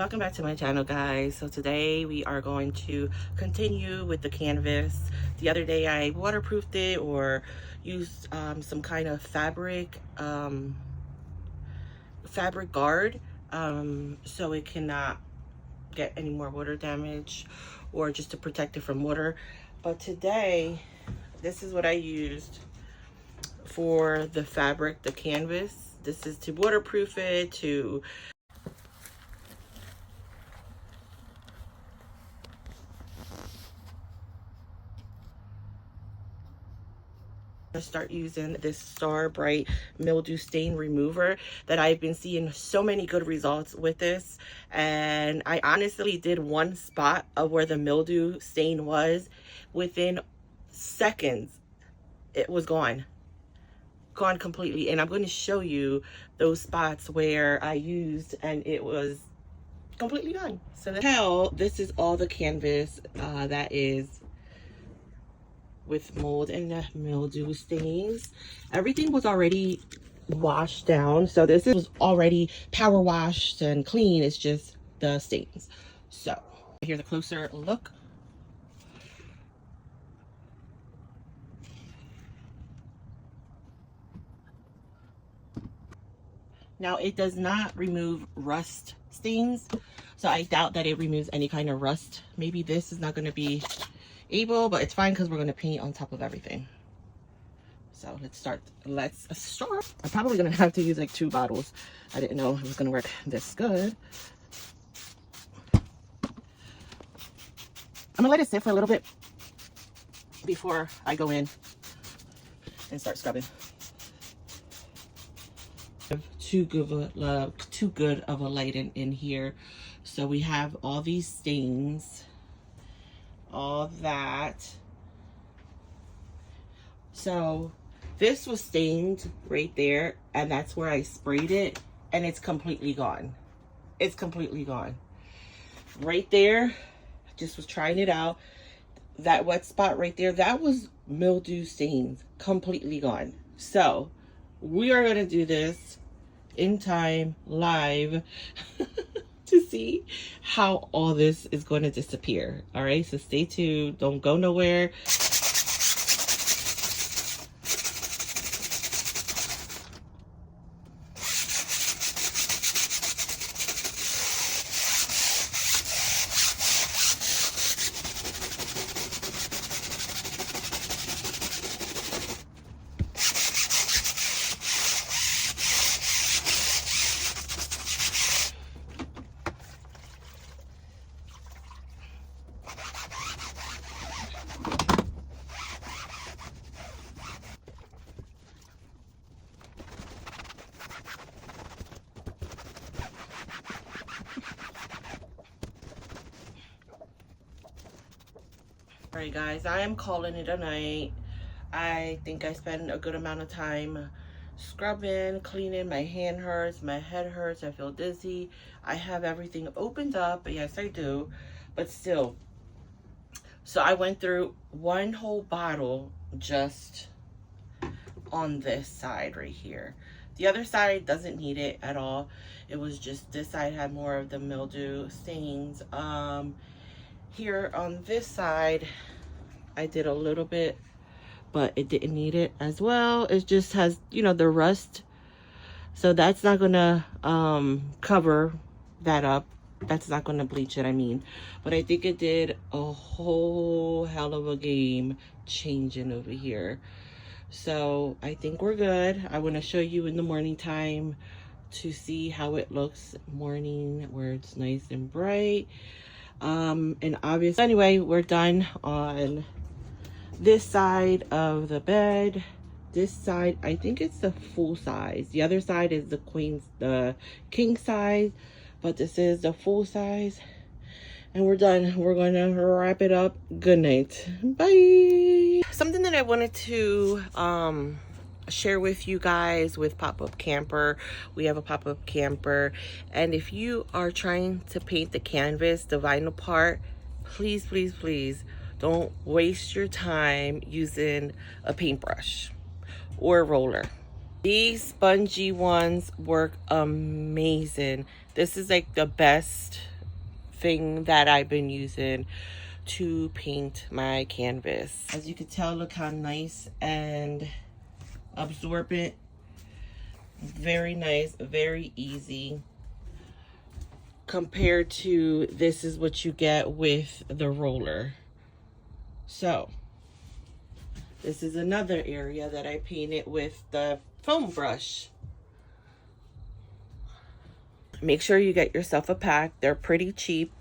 welcome back to my channel, guys. So today we are going to continue with the canvas. The other day I waterproofed it or used some kind of fabric guard so it cannot get any more water damage, or just to protect it from water. But today, this is what I used for the fabric, the canvas. This is to waterproof it, to start using this Star Bright mildew stain remover that I've been seeing so many good results with this. And I honestly did one spot of where the mildew stain was. Within seconds it was gone completely, and I'm going to show you those spots where I used and it was completely gone. So this is all the canvas that is with mold and mildew stains. Everything was already washed down, so this was already power washed and clean. It's just the stains. So here's a closer look. Now it does not remove rust stains, so I doubt that it removes any kind of rust. Maybe this is not going to be able, but it's fine because we're going to paint on top of everything. So let's start. I'm probably going to have to use like 2 bottles. I didn't know it was going to work this good. I'm going to let it sit for a little bit before I go in and start scrubbing. Too good of a light in here. So we have all these stains, all that. So this was stained right there, and that's where I sprayed it, and it's completely gone. It's completely gone. Right there, just was trying it out. That wet spot right there, that was mildew stains, completely gone. So we are going to do this in time, live, to see how all this is going to disappear. All right, so stay tuned, don't go nowhere. All right, guys, I am calling it a night. I think I spent a good amount of time scrubbing, cleaning. My hand hurts, my head hurts, I feel dizzy. I have everything opened up. Yes, I do, but still. So I went through one whole bottle just on this side right here. The other side doesn't need it at all. It was just this side had more of the mildew stains. Here on this side, I did a little bit, but it didn't need it as well. It just has, you know, the rust. So that's not gonna cover that up. That's not gonna bleach it, I mean. But I think it did a whole hell of a game changing over here. So I think we're good. I wanna show you in the morning time to see how it looks morning, where it's nice and bright. And obviously, anyway, we're done on this side of the bed. This side, I think it's the full size. The other side is the king size, but this is the full size. And we're done. We're gonna wrap it up. Good night. Bye. Something that I wanted to share with you guys with Pop-Up Camper. We have a pop-up camper, and if you are trying to paint the canvas, the vinyl part, please don't waste your time using a paintbrush or a roller. These spongy ones work amazing. This is like the best thing that I've been using to paint my canvas. As you can tell, look how nice and absorbent. Very nice, very easy. Compared to this is what you get with the roller. So this is another area that I painted with the foam brush. Make sure you get yourself a pack. They're pretty cheap.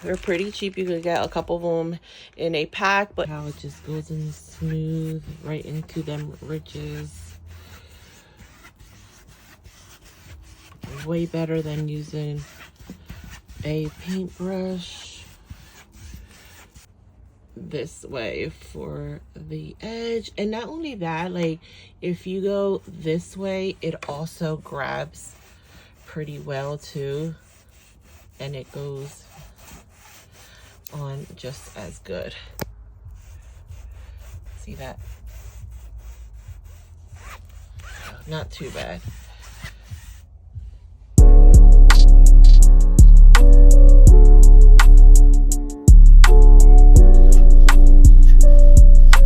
They're pretty cheap. You can get a couple of them in a pack, but how it just goes in smooth right into them ridges. Way better than using a paintbrush this way for the edge. And not only that, like if you go this way, it also grabs pretty well too, and it goes on just as good. See that? Not too bad.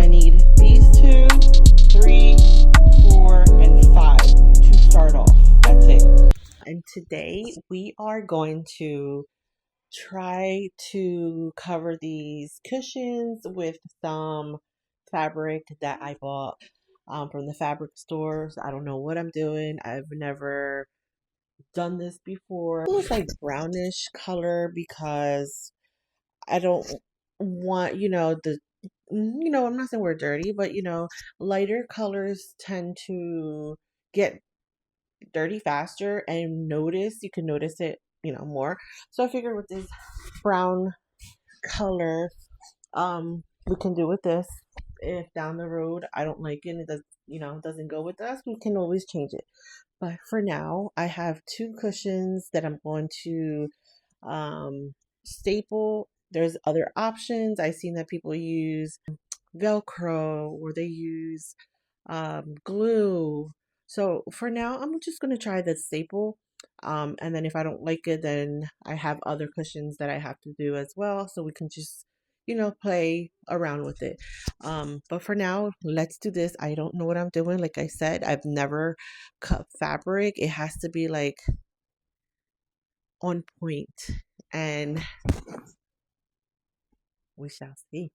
I need these 2, 3, 4, and 5 to start off. That's it. And today we are going to try to cover these cushions with some fabric that I bought from the fabric stores. I don't know what I'm doing. I've never done this before. It looks like brownish color because I don't want, I'm not saying we're dirty, but lighter colors tend to get dirty faster, and you can notice it more. So I figured with this brown color we can do with this. If down the road I don't like it, it does doesn't go with us, we can always change it. But for now I have 2 cushions that I'm going to staple. There's other options. I've seen that people use Velcro or they use glue. So for now, I'm just going to try the staple. And then if I don't like it, then I have other cushions that I have to do as well. So we can just, play around with it. But for now, let's do this. I don't know what I'm doing. Like I said, I've never cut fabric. It has to be like on point, and we shall see.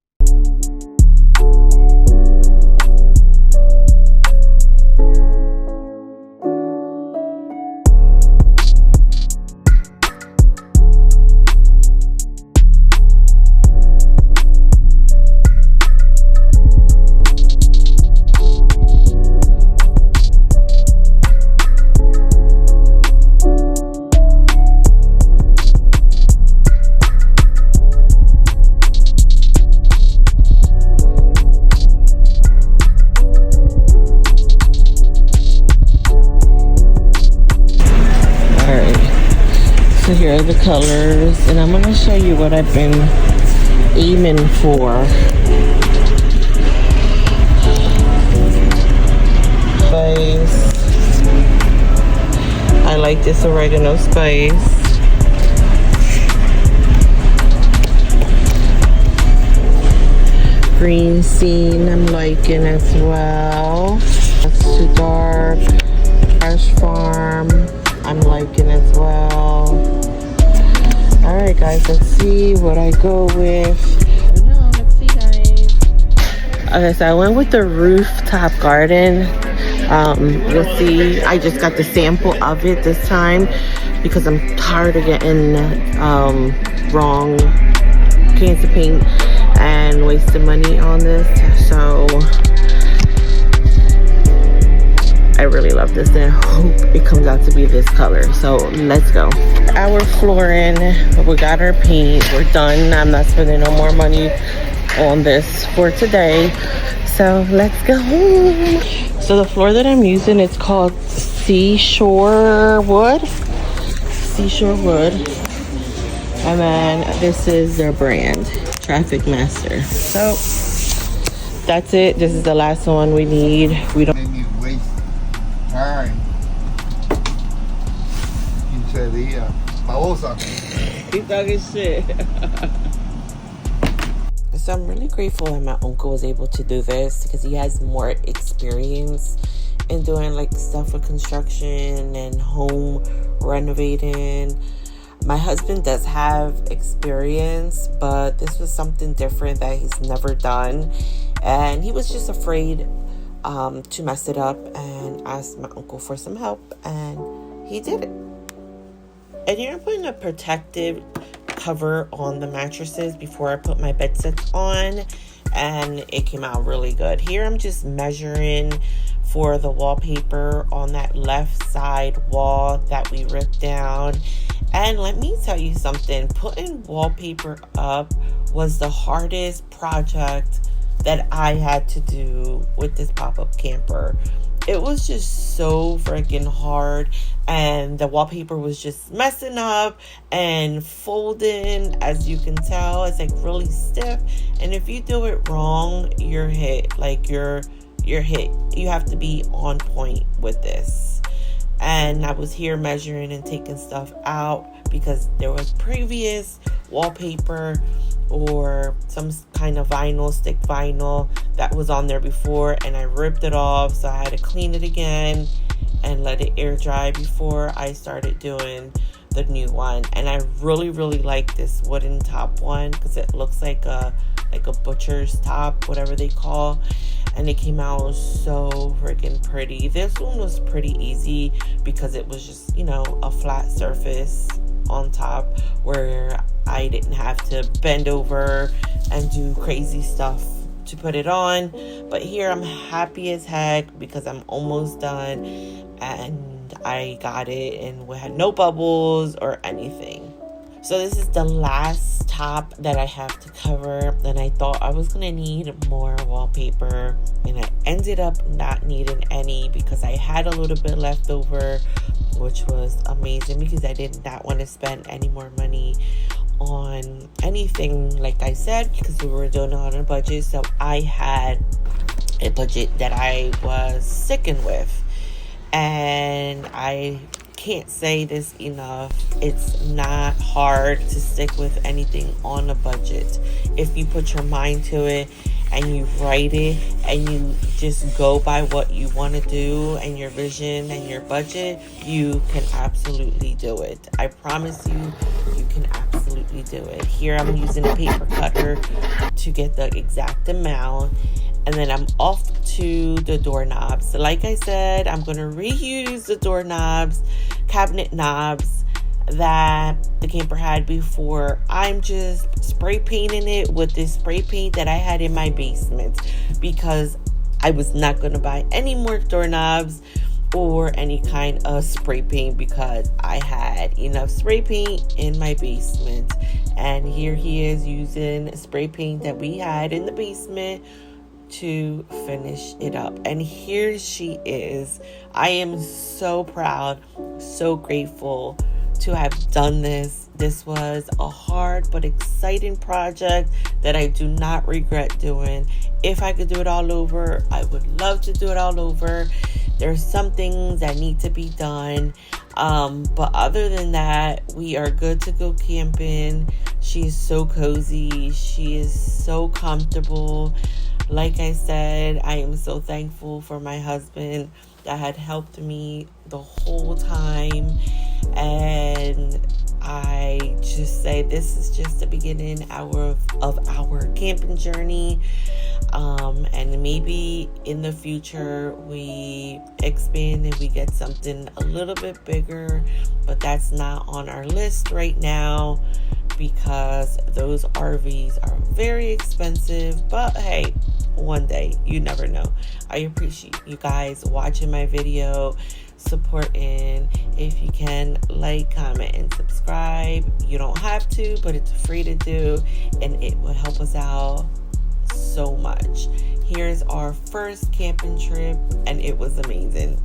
So here are the colors, and I'm going to show you what I've been aiming for. Spice. I like this oregano spice. Green scene I'm liking as well. That's too dark. Fresh Farm I'm liking as well. Alright guys, let's see what I go with. Let's see guys. Okay, so I went with the rooftop garden. We'll see. I just got the sample of it this time because I'm tired of getting wrong cans of paint and wasting money on this. So I really love this and I hope it comes out to be this color. So let's go. Our flooring, we got our paint, we're done. I'm not spending no more money on this for today. So let's go home. So the floor that I'm using is called Seashore Wood. Seashore Wood. And then this is their brand, Traffic Master. So that's it. This is the last one we need. We don't time. Quincería. Babosa. He's talking shit. So I'm really grateful that my uncle was able to do this because he has more experience in doing like stuff with construction and home renovating. My husband does have experience, but this was something different that he's never done. And he was just afraid to mess it up and asked my uncle for some help, and he did it. And here I'm putting a protective cover on the mattresses before I put my bed sets on, and it came out really good. Here I'm just measuring for the wallpaper on that left side wall that we ripped down. And let me tell you something, putting wallpaper up was the hardest project that I had to do with this pop-up camper. It was just so freaking hard, and the wallpaper was just messing up and folding. As you can tell, it's like really stiff, and if you do it wrong, you're hit. Like you're hit. You have to be on point with this. And I was here measuring and taking stuff out because there was previous wallpaper or some kind of vinyl, stick vinyl that was on there before, and I ripped it off, so I had to clean it again and let it air dry before I started doing the new one. And I really like this wooden top one because it looks like a butcher's top, whatever they call, and it came out so freaking pretty. This one was pretty easy because it was just, a flat surface on top where I didn't have to bend over and do crazy stuff to put it on. But here I'm happy as heck because I'm almost done and I got it, and we had no bubbles or anything. So this is the last top that I have to cover, and I thought I was gonna need more wallpaper, and I ended up not needing any because I had a little bit left over, which was amazing because I did not want to spend any more money on anything, like I said, because we were doing it on a budget. So I had a budget that I was sticking with, and I can't say this enough. It's not hard to stick with anything on a budget. If you put your mind to it and you write it and you just go by what you want to do and your vision and your budget, you can absolutely do it. I promise you, you can absolutely do it. Here I'm using a paper cutter to get the exact amount. And then I'm off to the doorknobs. So like I said, I'm going to reuse the doorknobs, cabinet knobs that the camper had before. I'm just spray painting it with this spray paint that I had in my basement because I was not going to buy any more doorknobs or any kind of spray paint because I had enough spray paint in my basement. And here he is using spray paint that we had in the basement to finish it up. And here she is. I am so proud, so grateful to have done this. This was a hard but exciting project that I do not regret doing. If I could do it all over, I would love to do it all over. There's some things that need to be done, but other than that, we are good to go camping. She is so cozy. She is so comfortable. Like I said, I am so thankful for my husband that had helped me the whole time. And I just say this is just the beginning of our camping journey. And maybe in the future we expand and we get something a little bit bigger. But that's not on our list right now because those RVs are very expensive. But hey, one day, you never know. I appreciate you guys watching my video, supporting. If you can, like, comment, and subscribe. You don't have to, but it's free to do, and it will help us out so much. Here's our first camping trip, and it was amazing.